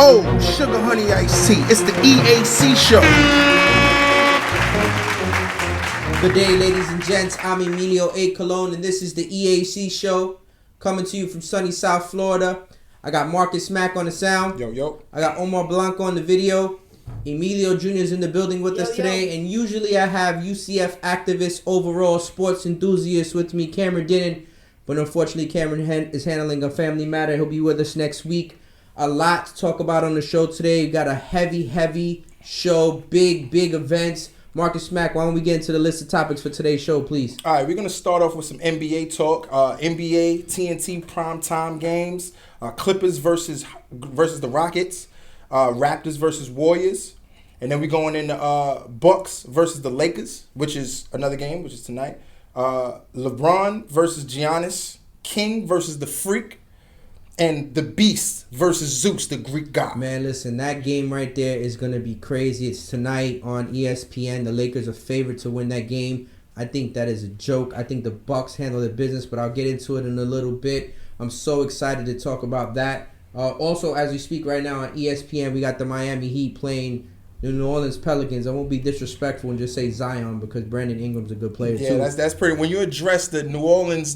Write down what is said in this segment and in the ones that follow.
Oh, sugar honey iced tea. It's the EAC Show. Good day, ladies and gents. I'm Emilio A. Colon, and this is the EAC Show, coming to you from sunny South Florida. I got Marcus Mack on the sound. Yo. I got Omar Blanco on the video. Emilio Jr. is in the building with us today. And usually I have UCF activist, overall sports enthusiast with me, Cameron Dinnan. But unfortunately, Cameron is handling a family matter. He'll be with us next week. A lot to talk about on the show today. We got a heavy show, big events. Marcus Mack, why don't we get into the list of topics for today's show, please? All right, we're going to start off with some NBA talk. NBA, TNT primetime games. Clippers versus the Rockets. Raptors versus Warriors. And then we're going into Bucks versus the Lakers, which is another game, which is tonight. LeBron versus Giannis. King versus the Freak. And the Beast versus Zeus, the Greek god. Man, listen, that game right there is going to be crazy. It's tonight on ESPN. The Lakers are favored to win that game. I think that is a joke. I think the Bucks handle their business, but I'll get into it in a little bit. I'm so excited to talk about that. Also, as we speak right now on ESPN, we got the Miami Heat playing the New Orleans Pelicans. I won't be disrespectful and just say Zion because Brandon Ingram's a good player too. Yeah, that's pretty. When you address the New Orleans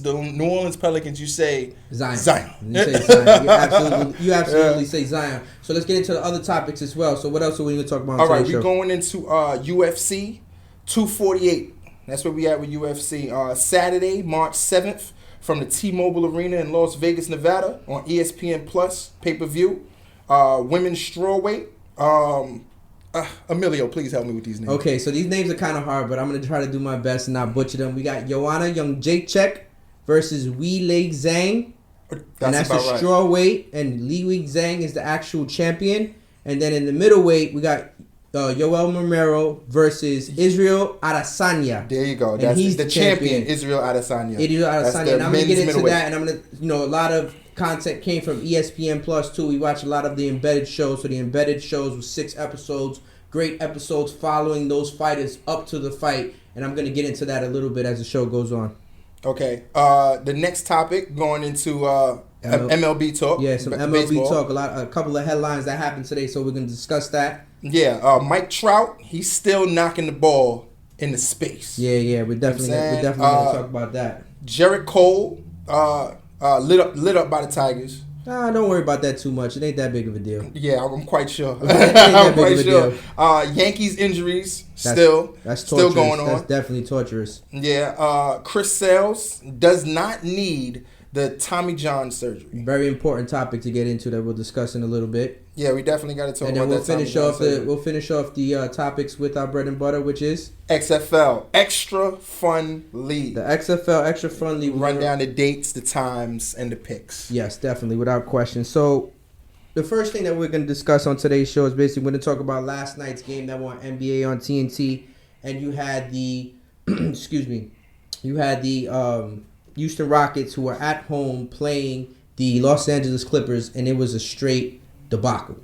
Pelicans, you say Zion. You say Zion. You absolutely say Zion. So let's get into the other topics as well. So what else are we going to talk about? All right, we're going into UFC 248. That's where we at with UFC. Saturday, March 7th, from the T-Mobile Arena in Las Vegas, Nevada, on ESPN Plus pay-per-view. Women's strawweight. Emilio, please help me with these names. Okay, so these names are kind of hard, but I'm going to try to do my best and not butcher them. We got Joanna Jędrzejczyk versus Weili Zhang. That's the right. strawweight, and Weili Zhang is the actual champion. And then in the middleweight, we got Yoel Romero versus Israel Adesanya. There you go. And he's the champion, Israel Adesanya. And I'm going to get into that, and I'm going to, a lot of content came from ESPN Plus too. We watch a lot of the embedded shows. So the embedded shows was 6 episodes, great episodes following those fighters up to the fight, and I'm going to get into that a little bit as the show goes on. Okay. The next topic, going into MLB talk. Yeah, some MLB baseball talk. A couple of headlines that happened today, so we're going to discuss that. Yeah, Mike Trout, he's still knocking the ball into space. Yeah, we're definitely going to talk about that. Jarrett Cole, lit up by the Tigers. Don't worry about that too much. It ain't that big of a deal. Yeah, I'm quite sure. I'm quite sure. Yankees injuries still going on. That's definitely torturous. Yeah. Chris Sales does not need the Tommy John surgery. Very important topic to get into that we'll discuss in a little bit. Yeah, we definitely got to talk about that. And then we'll finish off the topics with our bread and butter, which is XFL, Extra Fun League. The XFL Extra Fun League. Run down the dates, the times, and the picks. Yes, definitely, without question. So, the first thing that we're going to discuss on today's show is basically going to talk about last night's game that won NBA on TNT, and you had the, Houston Rockets who were at home playing the Los Angeles Clippers, and it was a straight debacle.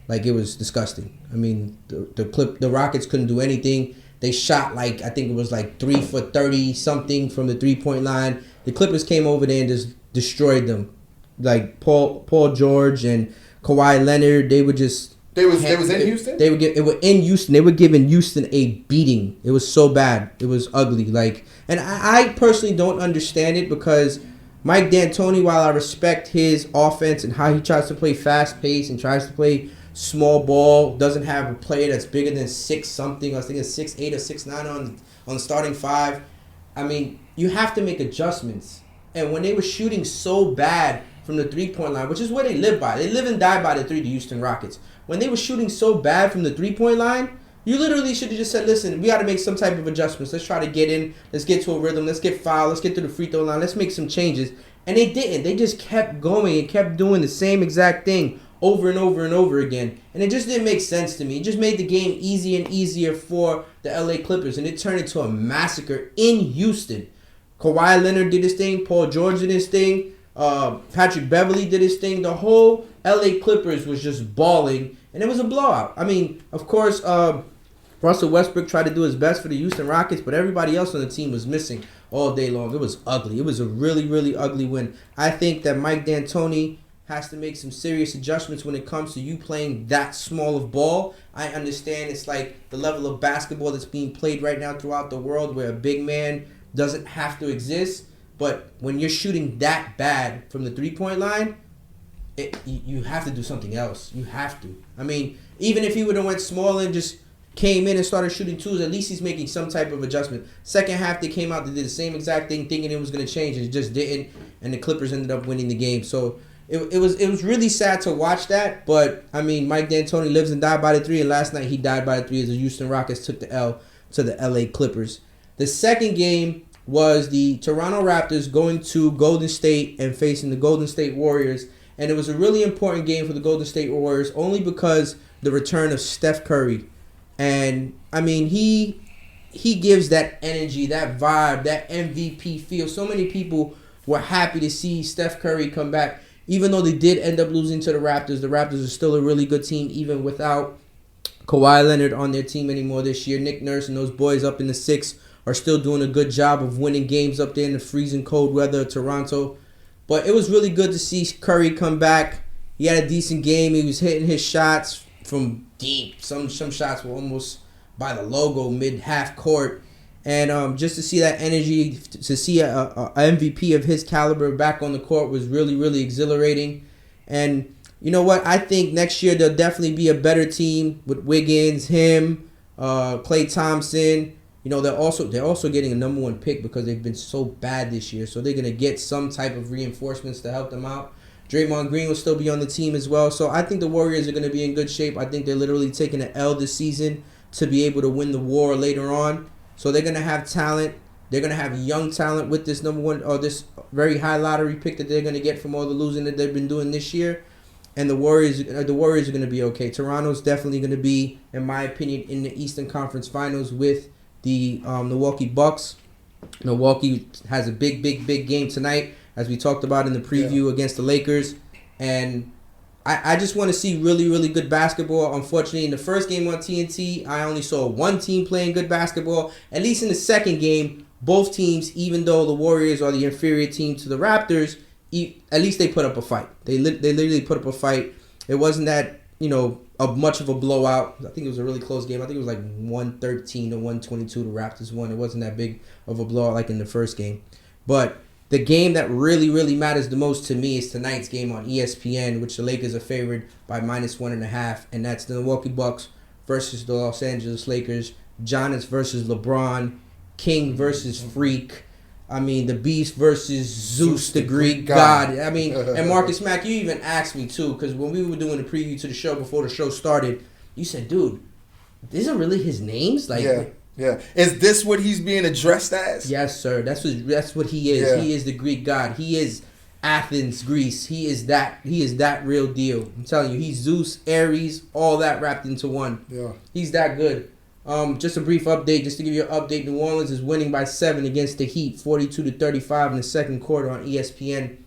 Like, it was disgusting. I mean, the Rockets couldn't do anything. They shot I think it was 3 for 30 something from the 3-point line. The Clippers came over there and just destroyed them. Like Paul George and Kawhi Leonard, they were just. They was in Houston. They were in Houston. They were giving Houston a beating. It was so bad. It was ugly. And I personally don't understand it because Mike D'Antoni, while I respect his offense and how he tries to play fast pace and tries to play small ball, doesn't have a player that's bigger than 6 something. I was thinking 6'8" or 6'9" on the starting 5. I mean, you have to make adjustments. And when they were shooting so bad from the 3-point line, which is what they live by. They live and die by the 3, the Houston Rockets. When they were shooting so bad from the 3-point line, you literally should have just said, listen, we got to make some type of adjustments. Let's try to get in. Let's get to a rhythm. Let's get fouled. Let's get to the free throw line. Let's make some changes. And they didn't. They just kept going and kept doing the same exact thing over and over and over again. And it just didn't make sense to me. It just made the game easier and easier for the LA Clippers. And it turned into a massacre in Houston. Kawhi Leonard did his thing. Paul George did his thing. Patrick Beverly did his thing. The whole LA Clippers was just balling. And it was a blowout. I mean, of course, Russell Westbrook tried to do his best for the Houston Rockets, but everybody else on the team was missing all day long. It was ugly. It was a really, really ugly win. I think that Mike D'Antoni has to make some serious adjustments when it comes to you playing that small of ball. I understand it's like the level of basketball that's being played right now throughout the world where a big man doesn't have to exist. But when you're shooting that bad from the three-point line, you have to do something else. You have to. I mean, even if he would have went small and just came in and started shooting twos, at least he's making some type of adjustment. Second half, they came out, they did the same exact thing, thinking it was going to change, and it just didn't, and the Clippers ended up winning the game. So it was really sad to watch that, but, I mean, Mike D'Antoni lives and died by the three, and last night he died by the three as the Houston Rockets took the L to the LA Clippers. The second game was the Toronto Raptors going to Golden State and facing the Golden State Warriors, and it was a really important game for the Golden State Warriors only because the return of Steph Curry. And, I mean, he gives that energy, that vibe, that MVP feel. So many people were happy to see Steph Curry come back. Even though they did end up losing to the Raptors are still a really good team, even without Kawhi Leonard on their team anymore this year. Nick Nurse and those boys up in the 6 are still doing a good job of winning games up there in the freezing cold weather of Toronto. But it was really good to see Curry come back. He had a decent game. He was hitting his shots from deep. Some shots were almost by the logo, mid-half court. And just to see that energy, to see a MVP of his caliber back on the court was really, really exhilarating. And you know what? I think next year there'll definitely be a better team with Wiggins, him, Klay Thompson. You know, they're also getting a number 1 pick because they've been so bad this year. So they're going to get some type of reinforcements to help them out. Draymond Green will still be on the team as well. So I think the Warriors are going to be in good shape. I think they're literally taking an L this season to be able to win the war later on. So they're going to have talent. They're going to have young talent with this number 1 or this very high lottery pick that they're going to get from all the losing that they've been doing this year. And the Warriors are going to be okay. Toronto's definitely going to be, in my opinion, in the Eastern Conference Finals with the Milwaukee Bucks. Milwaukee has a big game tonight, as we talked about in the preview against the Lakers. And I just want to see really, really good basketball. Unfortunately, in the first game on TNT, I only saw one team playing good basketball. At least in the second game, both teams, even though the Warriors are the inferior team to the Raptors, at least they put up a fight. They literally put up a fight. It wasn't that, much of a blowout. I think it was a really close game. I think it was like 113 to 122 the Raptors won. It wasn't that big of a blowout like in the first game. But the game that really, really matters the most to me is tonight's game on ESPN, which the Lakers are favored by -1.5, and that's the Milwaukee Bucks versus the Los Angeles Lakers. Giannis versus LeBron. King versus Freak. I mean, the Beast versus Zeus, the Greek god. I mean, and Marcus Mack, you even asked me too, because when we were doing the preview to the show before the show started, you said, dude, these are really his names? Like, yeah. Is this what he's being addressed as? Yes, sir. That's what he is. Yeah. He is the Greek god. He is Athens, Greece. He is that real deal. I'm telling you, he's Zeus, Ares, all that wrapped into one. Yeah. He's that good. Just a brief update, just to give you an update. New Orleans is winning by 7 against the Heat, 42-35 in the second quarter on ESPN.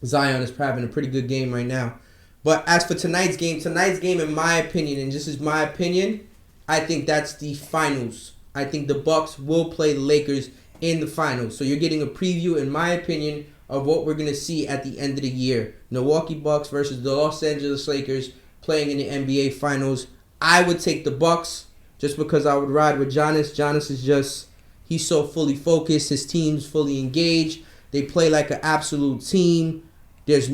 Zion is having a pretty good game right now. But as for tonight's game, in my opinion, and this is my opinion, I think that's the finals. I think the Bucks will play the Lakers in the finals. So you're getting a preview, in my opinion, of what we're going to see at the end of the year. Milwaukee Bucks versus the Los Angeles Lakers playing in the NBA Finals. I would take the Bucks just because I would ride with Giannis. Giannis is he's so fully focused. His team's fully engaged. They play like an absolute team. There's,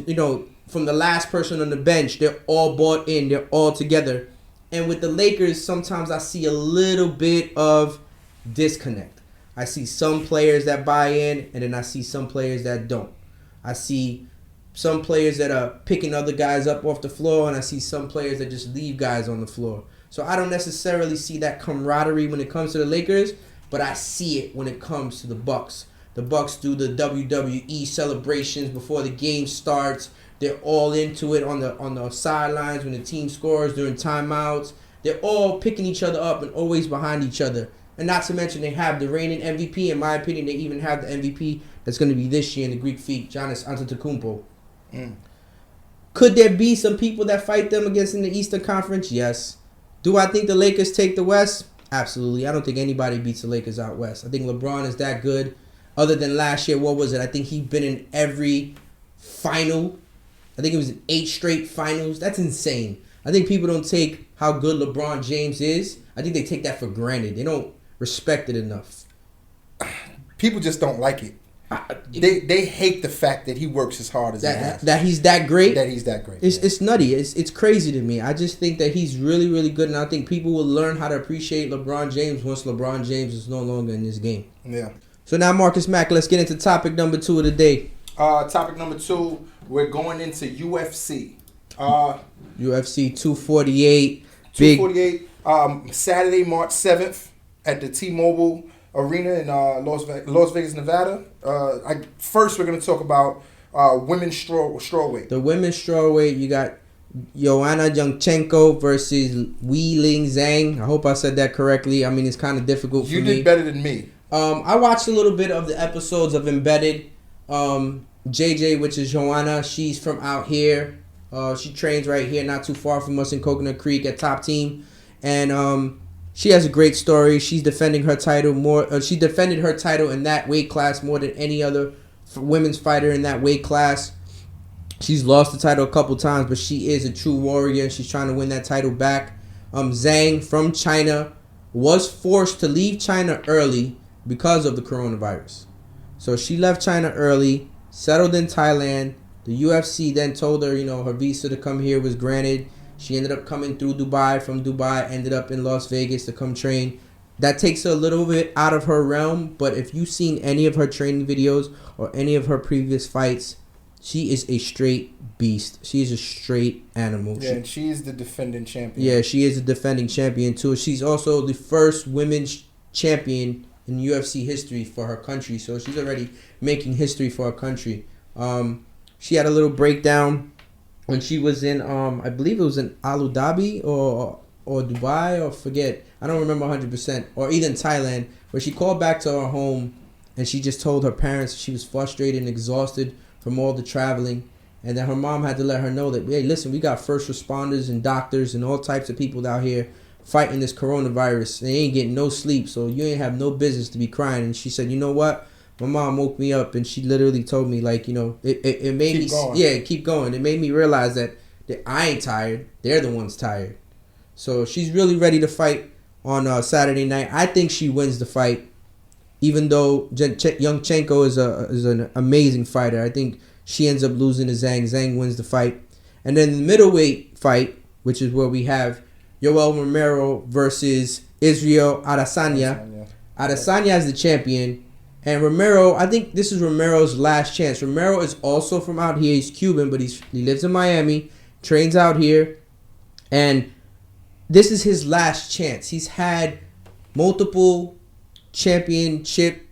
from the last person on the bench, they're all bought in. They're all together. And with the Lakers, sometimes I see a little bit of disconnect. I see some players that buy in, and then I see some players that don't. I see some players that are picking other guys up off the floor, and I see some players that just leave guys on the floor. So I don't necessarily see that camaraderie when it comes to the Lakers, but I see it when it comes to the Bucks. The Bucks do the WWE celebrations before the game starts. They're all into it on the sidelines when the team scores during timeouts. They're all picking each other up and always behind each other. And not to mention they have the reigning MVP. In my opinion, they even have the MVP that's going to be this year in the Greek Freak, Giannis Antetokounmpo. Could there be some people that fight them against in the Eastern Conference? Yes. Do I think the Lakers take the West? Absolutely. I don't think anybody beats the Lakers out West. I think LeBron is that good. Other than last year, what was it? I think he's been in every final I think it was 8 straight finals. That's insane. I think people don't take how good LeBron James is. I think they take that for granted. They don't respect it enough. People just don't like it. They hate the fact that he works as hard as he has. That he's that great. That he's that great. It's nutty. It's crazy to me. I just think that he's really, really good, and I think people will learn how to appreciate LeBron James once LeBron James is no longer in this game. Yeah. So now, Marcus Mack, let's get into topic number 2 of the day. Topic number 2, we're going into UFC. UFC 248. 248. Saturday, March 7th at the T-Mobile Arena in Las Vegas, Nevada. First, we're going to talk about women's strawweight. The women's strawweight, you got Joanna Jędrzejczyk versus Weili Zhang. I hope I said that correctly. I mean, it's kind of difficult for me. You did better than me. I watched a little bit of the episodes of Embedded. JJ, which is Joanna, she's from out here. She trains right here, not too far from us in Coconut Creek at Top Team. And she has a great story. She's defending her title more. She defended her title in that weight class more than any other women's fighter in that weight class. She's lost the title a couple times, but she is a true warrior. She's trying to win that title back. Zhang from China was forced to leave China early because of the coronavirus. So she left China early, settled in Thailand. The UFC then told her, her visa to come here was granted. She ended up coming through Dubai. From Dubai, ended up in Las Vegas to come train. That takes her a little bit out of her realm, but if you've seen any of her training videos or any of her previous fights, she is a straight beast. She is a straight animal. Yeah, and she is the defending champion. Yeah, she is a defending champion too. She's also the first women's champion in UFC history for her country, so she's already making history for her country. She had a little breakdown when she was in, I believe it was in Abu Dhabi or Dubai, or forget, I don't remember 100%, or even Thailand, where she called back to her home and she just told her parents she was frustrated and exhausted from all the traveling, and that her mom had to let her know that, hey, listen, we got first responders and doctors and all types of people out here fighting this coronavirus. They ain't getting no sleep, so you ain't have no business to be crying. And she said, you know what? My mom woke me up and she literally told me, like, it made me, keep going. It made me realize that I ain't tired. They're the ones tired. So she's really ready to fight on Saturday night. I think she wins the fight, even though Jędrzejczyk is an amazing fighter. I think she ends up losing to Zhang. Zhang wins the fight. And then the middleweight fight, which is where we have Yoel Romero versus Israel Adesanya. Adesanya is the champion. And Romero, I think this is Romero's last chance. Romero is also from out here. He's Cuban, but he lives in Miami, trains out here. And this is his last chance. He's had multiple championship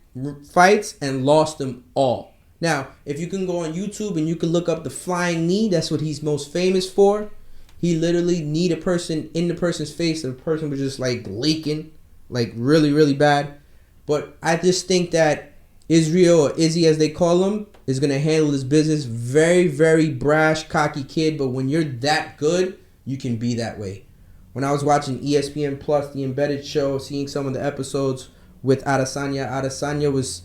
fights and lost them all. Now, if you can go on YouTube and you can look up the flying knee, that's what he's most famous for. He literally kneed a person in the person's face, and the person was just like leaking, like really, really bad. But I just think that Israel, or Izzy as they call him, is going to handle his business. Very, very brash, cocky kid. But when you're that good, you can be that way. When I was watching ESPN Plus, the Embedded Show, seeing some of the episodes with Adesanya was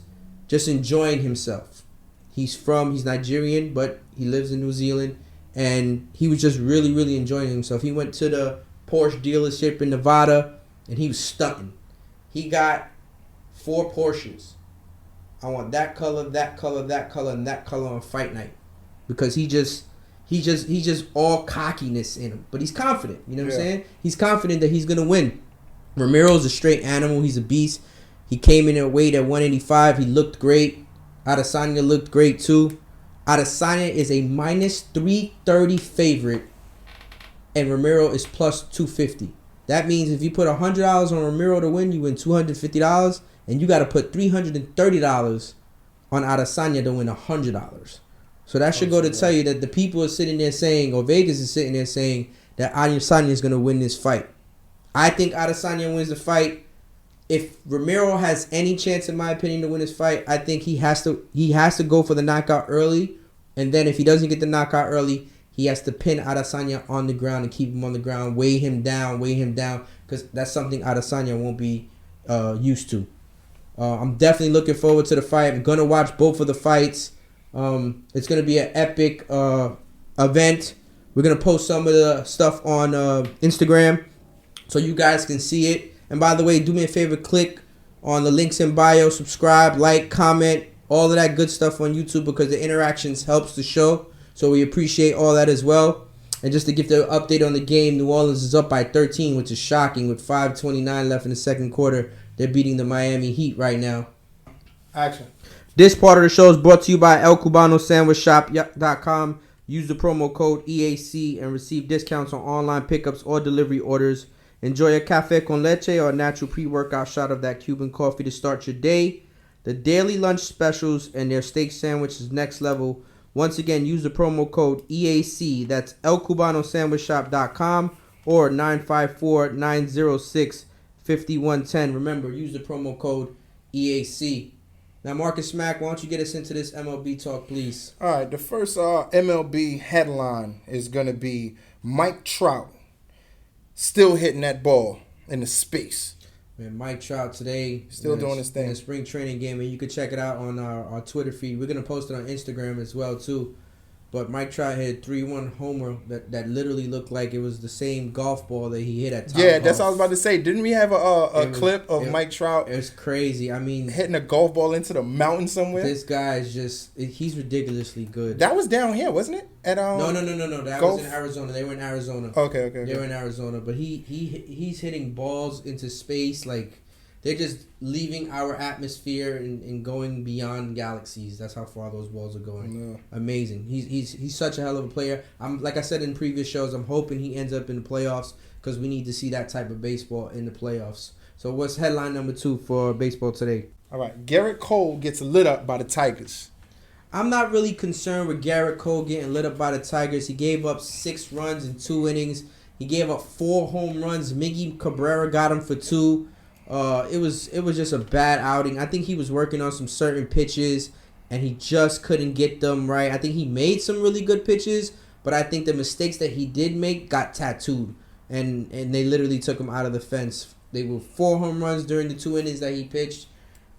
just enjoying himself. He's Nigerian, but he lives in New Zealand. And he was just really, really enjoying himself. He went to the Porsche dealership in Nevada, and he was stunting. He got 4 Porsches. I want that color, that color, that color, and that color on fight night, because he's just all cockiness in him. But he's confident. You know what I'm saying? He's confident that he's gonna win. Romero's a straight animal. He's a beast. He came in at weight at 185. He looked great. Adesanya looked great too. Adesanya is a minus 330 favorite, and Romero is plus 250. That means if you put $100 on Romero to win, you win $250, and you got to put $330 on Adesanya to win $100. So that should go to tell you that the people are sitting there saying, or Vegas is sitting there saying, that Adesanya is going to win this fight. I think Adesanya wins the fight. If Romero has any chance, in my opinion, to win this fight, I think he has to go for the knockout early, and then if he doesn't get the knockout early, he has to pin Adesanya on the ground and keep him on the ground, weigh him down, because that's something Adesanya won't be used to. I'm definitely looking forward to the fight. I'm gonna watch both of the fights. It's gonna be an epic event. We're going to post some of the stuff on Instagram so you guys can see it. And by the way, do me a favor, click on the links in bio, subscribe, like, comment, all of that good stuff on YouTube because the interactions helps the show. So we appreciate all that as well. And just to give the update on the game, New Orleans is up by 13, which is shocking with 5:29 left in the second quarter. They're beating the Miami Heat right now. Action. This part of the show is brought to you by ElCubanoSandwichShop.com. Use the promo code EAC and receive discounts on online pickups or delivery orders. Enjoy a cafe con leche or a natural pre-workout shot of that Cuban coffee to start your day. The daily lunch specials and their steak sandwich is next level. Once again, use the promo code EAC. That's ElCubanoSandwichShop.com or 954-906-5110. Remember, use the promo code EAC. Now, Marcus Smack, why don't you get us into this MLB talk, please? All right, the first MLB headline is going to be Mike Trout still hitting that ball in the space. Man, Mike Trout today still doing his thing in the spring training game, and you can check it out on our Twitter feed. We're gonna post it on Instagram as well too. But Mike Trout hit 3-1 homer that literally looked like it was the same golf ball that he hit at Top Yeah, that's what I was about to say. Didn't we have a clip of Mike Trout? It's crazy. I mean, hitting a golf ball into the mountain somewhere. This guy is he's ridiculously good. That was down here, wasn't it? At No. That was in Arizona. They were in Arizona. Okay. They were in Arizona, but he's hitting balls into space like they're just leaving our atmosphere and going beyond galaxies. That's how far those balls are going. Yeah. Amazing. He's such a hell of a player. Like I said in previous shows, I'm hoping he ends up in the playoffs because we need to see that type of baseball in the playoffs. So what's headline number 2 for baseball today? All right. Garrett Cole gets lit up by the Tigers. I'm not really concerned with Garrett Cole getting lit up by the Tigers. He gave up 6 runs in 2 innings. He gave up 4 home runs. Miggy Cabrera got him for 2. It was just a bad outing. I think he was working on some certain pitches, and he just couldn't get them right. I think he made some really good pitches, but I think the mistakes that he did make got tattooed, and they literally took him out of the fence. They were 4 home runs during the 2 innings that he pitched.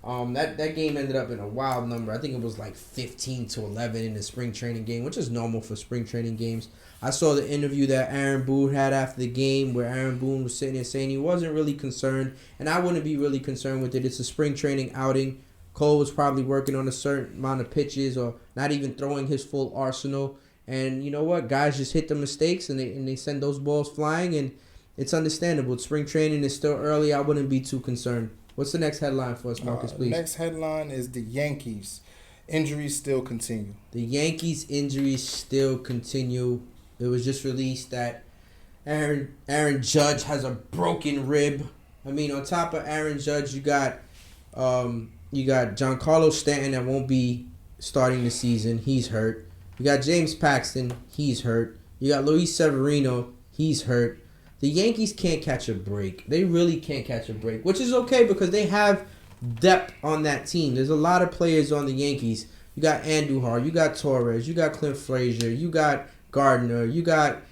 That game ended up in a wild number. I think it was like 15-11 in the spring training game, which is normal for spring training games. I saw the interview that Aaron Boone had after the game where Aaron Boone was sitting there saying he wasn't really concerned, and I wouldn't be really concerned with it. It's a spring training outing. Cole was probably working on a certain amount of pitches or not even throwing his full arsenal. And you know what? Guys just hit the mistakes and they send those balls flying, and it's understandable. Spring training is still early. I wouldn't be too concerned. What's the next headline for us, Marcus, please? Next headline is the Yankees. Injuries still continue. The Yankees' injuries still continue. It was just released that Aaron Judge has a broken rib. I mean, on top of Aaron Judge, you got Giancarlo Stanton that won't be starting the season. He's hurt. You got James Paxton. He's hurt. You got Luis Severino. He's hurt. The Yankees can't catch a break. They really can't catch a break, which is okay because they have depth on that team. There's a lot of players on the Yankees. You got Andujar, you got Torres, you got Clint Frazier, you got Gardner, you got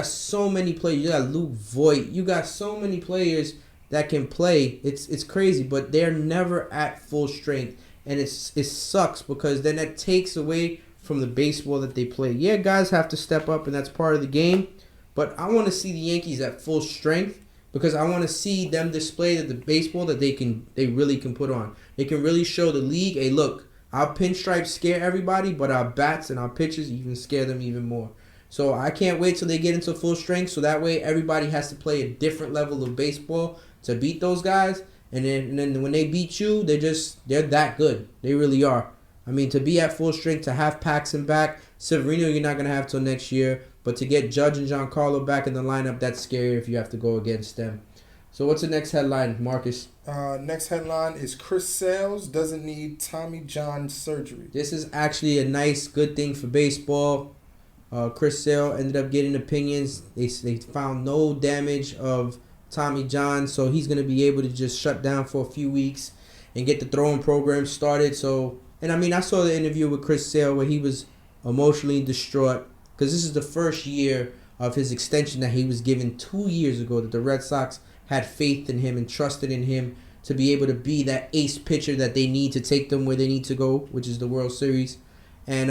so many players. You got Luke Voigt. You got so many players that can play. It's crazy, but they're never at full strength, and it sucks because then that takes away from the baseball that they play. Yeah, guys have to step up, and that's part of the game. But I want to see the Yankees at full strength because I want to see them display the baseball that they really can put on. They can really show the league, hey, look, our pinstripes scare everybody, but our bats and our pitchers even scare them even more. So I can't wait till they get into full strength so that way everybody has to play a different level of baseball to beat those guys. And then when they beat you, they're that good. They really are. I mean, to be at full strength, to have Paxton back, Severino you're not going to have till next year. But to get Judge and Giancarlo back in the lineup, that's scary if you have to go against them. So what's the next headline, Marcus? Next headline is Chris Sales doesn't need Tommy John surgery. This is actually a nice, good thing for baseball. Chris Sale ended up getting opinions. They found no damage of Tommy John, so he's going to be able to just shut down for a few weeks and get the throwing program started. And I mean, I saw the interview with Chris Sale where he was emotionally distraught because this is the first year of his extension that he was given 2 years ago, that the Red Sox had faith in him and trusted in him to be able to be that ace pitcher that they need to take them where they need to go, which is the World Series. And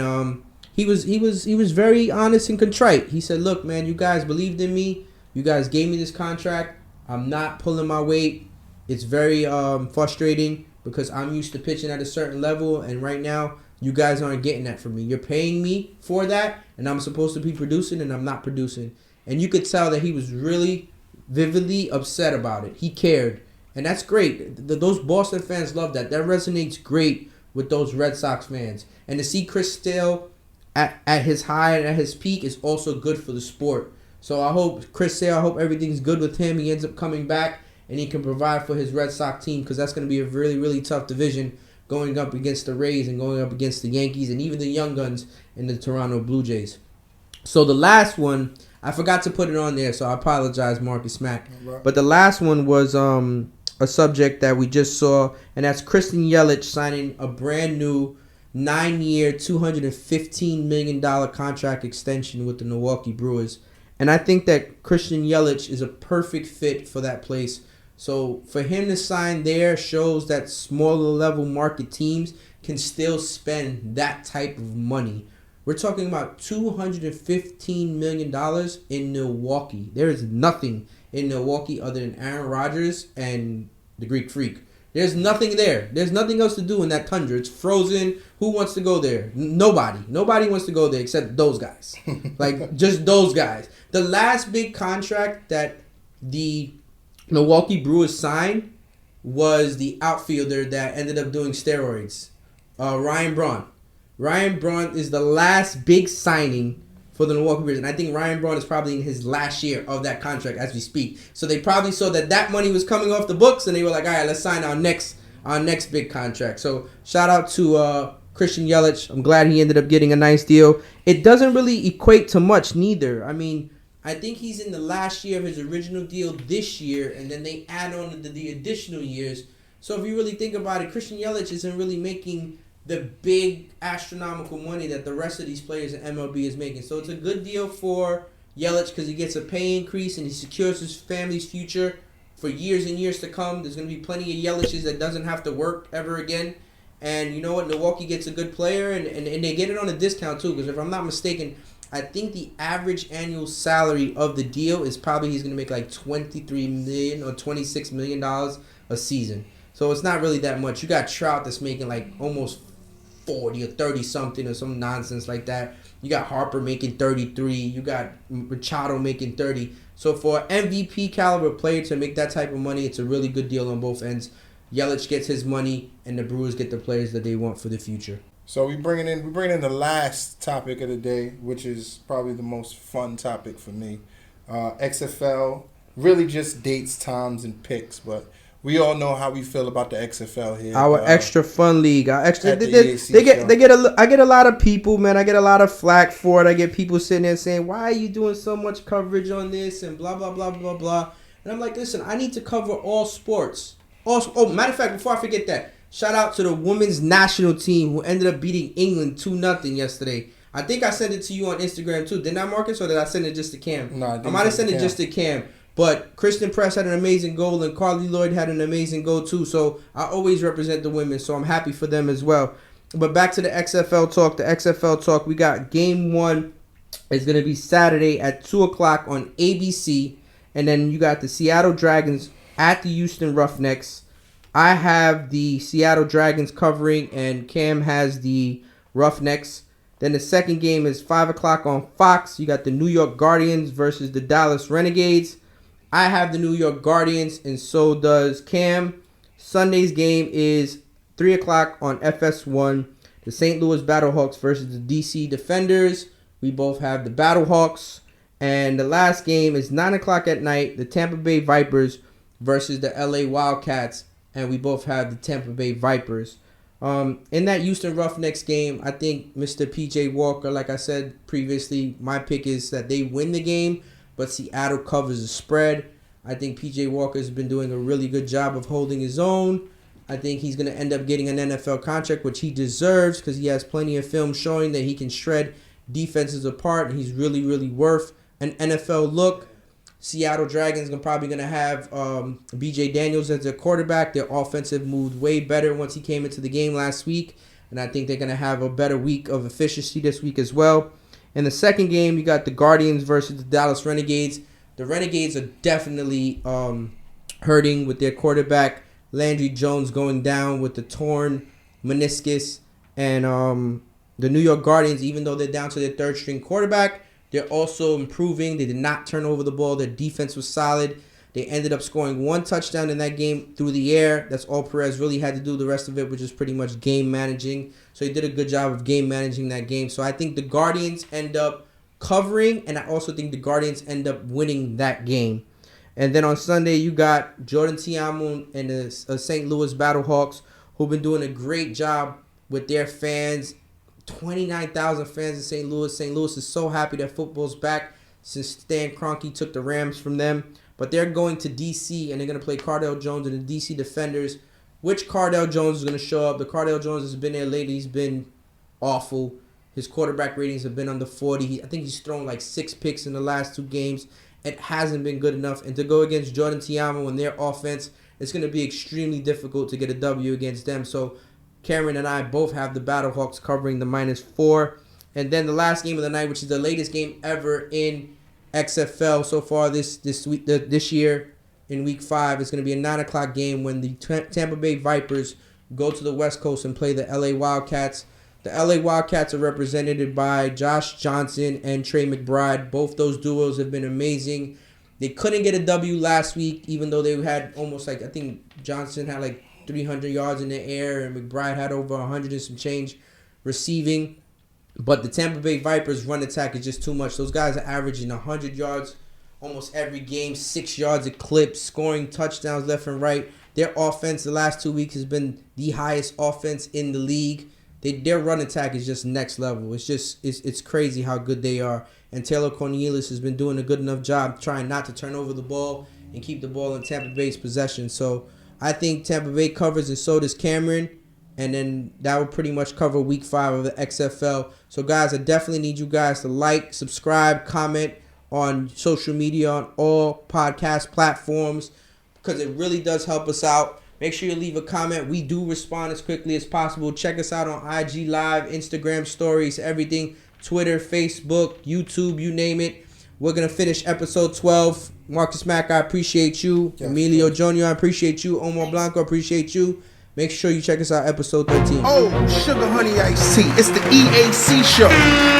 he was very honest and contrite. He said, "Look, man, you guys believed in me. You guys gave me this contract. I'm not pulling my weight. It's very frustrating because I'm used to pitching at a certain level, and right now you guys aren't getting that from me. You're paying me for that, and I'm supposed to be producing, and I'm not producing." And you could tell that he was really vividly upset about it. He cared, and that's great. Those Boston fans love that. That resonates great with those Red Sox fans. And to see Chris Sale at his high and at his peak is also good for the sport. So I hope Chris Sale, I hope everything's good with him. He ends up coming back and he can provide for his Red Sox team, because that's going to be a really, really tough division going up against the Rays and going up against the Yankees and even the young guns in the Toronto Blue Jays. So the last one, I forgot to put it on there, so I apologize, Marcus Mack. Right. But the last one was a subject that we just saw, and that's Christian Yelich signing a brand new 9-year, $215 million contract extension with the Milwaukee Brewers. And I think that Christian Yelich is a perfect fit for that place. So for him to sign there shows that smaller level market teams can still spend that type of money. We're talking about $215 million in Milwaukee. There is nothing in Milwaukee other than Aaron Rodgers and the Greek Freak. There's nothing there. There's nothing else to do in that tundra. It's frozen. Who wants to go there? Nobody. Nobody wants to go there except those guys. Like, just those guys. The last big contract that the Milwaukee Brewers signed was the outfielder that ended up doing steroids, Ryan Braun. Ryan Braun is the last big signing for the Milwaukee Brewers, and I think Ryan Braun is probably in his last year of that contract as we speak. So they probably saw that money was coming off the books, and they were like, all right, let's sign our next big contract. So shout out to Christian Yelich. I'm glad he ended up getting a nice deal. It doesn't really equate to much neither. I mean, I think he's in the last year of his original deal this year, and then they add on the additional years. So if you really think about it, Christian Yelich isn't really making the big astronomical money that the rest of these players in MLB is making. So it's a good deal for Yelich because he gets a pay increase and he secures his family's future for years and years to come. There's going to be plenty of Yeliches that doesn't have to work ever again. And you know what? Milwaukee gets a good player, and they get it on a discount too, because if I'm not mistaken, I think the average annual salary of the deal is probably he's going to make like $23 million or $26 million a season. So it's not really that much. You got Trout that's making like almost 40 or 30 something or some nonsense like that. You got Harper making 33. You got Machado making 30. So for an MVP caliber player to make that type of money, it's a really good deal on both ends. Yelich gets his money, and the Brewers get the players that they want for the future. So we bringing in the last topic of the day, which is probably the most fun topic for me. XFL, really just dates, times, and picks, but we all know how we feel about the XFL here. Our extra fun league. Our extra. At the EAC Show. I get a lot of people, man. I get a lot of flack for it. I get people sitting there saying, "Why are you doing so much coverage on this?" and blah blah blah blah blah. And I'm like, listen, I need to cover all sports. Matter of fact, before I forget that, shout out to the women's national team who ended up beating England 2-0 yesterday. I think I sent it to you on Instagram too. Didn't I, Marcus, or did I send it just to Cam? No, I might have sent it just to Cam. But Kristen Press had an amazing goal, and Carly Lloyd had an amazing goal too. So I always represent the women, so I'm happy for them as well. But back to the XFL talk. The XFL talk, we got Game 1 is going to be Saturday at 2 o'clock on ABC. And then you got the Seattle Dragons at the Houston Roughnecks. I have the Seattle Dragons covering, and Cam has the Roughnecks. Then the second game is 5 o'clock on Fox. You got the New York Guardians versus the Dallas Renegades. I have the New York Guardians, and so does Cam. Sunday's game is 3 o'clock on FS1. The St. Louis Battlehawks versus the DC Defenders. We both have the Battlehawks. And the last game is 9 o'clock at night. The Tampa Bay Vipers versus the LA Wildcats. And we both have the Tampa Bay Vipers. In that Houston Roughnecks game, I think Mr. PJ Walker, like I said previously, my pick is that they win the game, but Seattle covers the spread. I think PJ Walker has been doing a really good job of holding his own. I think he's going to end up getting an NFL contract, which he deserves because he has plenty of film showing that he can shred defenses apart, and he's really, really worth an NFL look. Seattle Dragons are probably going to have B.J. Daniels as their quarterback. Their offensive moved way better once he came into the game last week. and I think they're going to have a better week of efficiency this week as well. In the second game, you got the Guardians versus the Dallas Renegades. The Renegades are definitely hurting with their quarterback, Landry Jones, going down with the torn meniscus. And the New York Guardians, even though they're down to their third-string quarterback, they're also improving. They did not turn over the ball. Their defense was solid. They ended up scoring 1 touchdown in that game through the air. That's all Perez really had to do. The rest of it was just pretty much game managing. So he did a good job of game managing that game. So I think the Guardians end up covering, and I also think the Guardians end up winning that game. And then on Sunday, you got Jordan Tiamu and the St. Louis Battlehawks, who've been doing a great job with their fans. 29,000 fans in St. Louis. St. Louis is so happy that football's back since Stan Kroenke took the Rams from them. But they're going to D.C. and they're going to play Cardale Jones and the D.C. Defenders. Which Cardale Jones is going to show up? The Cardale Jones has been there lately. He's been awful. His quarterback ratings have been under 40. I think he's thrown like 6 picks in the last 2 games. It hasn't been good enough. And to go against Jordan Tiamu and their offense, it's going to be extremely difficult to get a W against them. So Cameron and I both have the Battlehawks covering the -4. And then the last game of the night, which is the latest game ever in XFL so far this year in Week 5, is going to be a 9 o'clock game when the Tampa Bay Vipers go to the West Coast and play the LA Wildcats. The LA Wildcats are represented by Josh Johnson and Trey McBride. Both those duos have been amazing. They couldn't get a W last week, even though they had almost I think Johnson had 300 yards in the air and McBride had over 100 and some change receiving. But the Tampa Bay Vipers' run attack is just too much. Those guys are averaging 100 yards almost every game, 6 yards a clip, scoring touchdowns left and right. Their offense the last 2 weeks has been the highest offense in the league. Their run attack is just next level. It's crazy how good they are. And Taylor Cornelius has been doing a good enough job trying not to turn over the ball and keep the ball in Tampa Bay's possession. So I think Tampa Bay covers, and so does Cameron. And then that will pretty much cover Week 5 of the XFL. So, guys, I definitely need you guys to like, subscribe, comment on social media, on all podcast platforms, because it really does help us out. Make sure you leave a comment. We do respond as quickly as possible. Check us out on IG Live, Instagram Stories, everything, Twitter, Facebook, YouTube, you name it. We're going to finish episode 12. Marcus Mack, I appreciate you. Yes, Emilio Jr., I appreciate you. Omar Blanco, I appreciate you. Make sure you check us out episode 13. Oh, sugar honey iced tea. It's the EAC Show.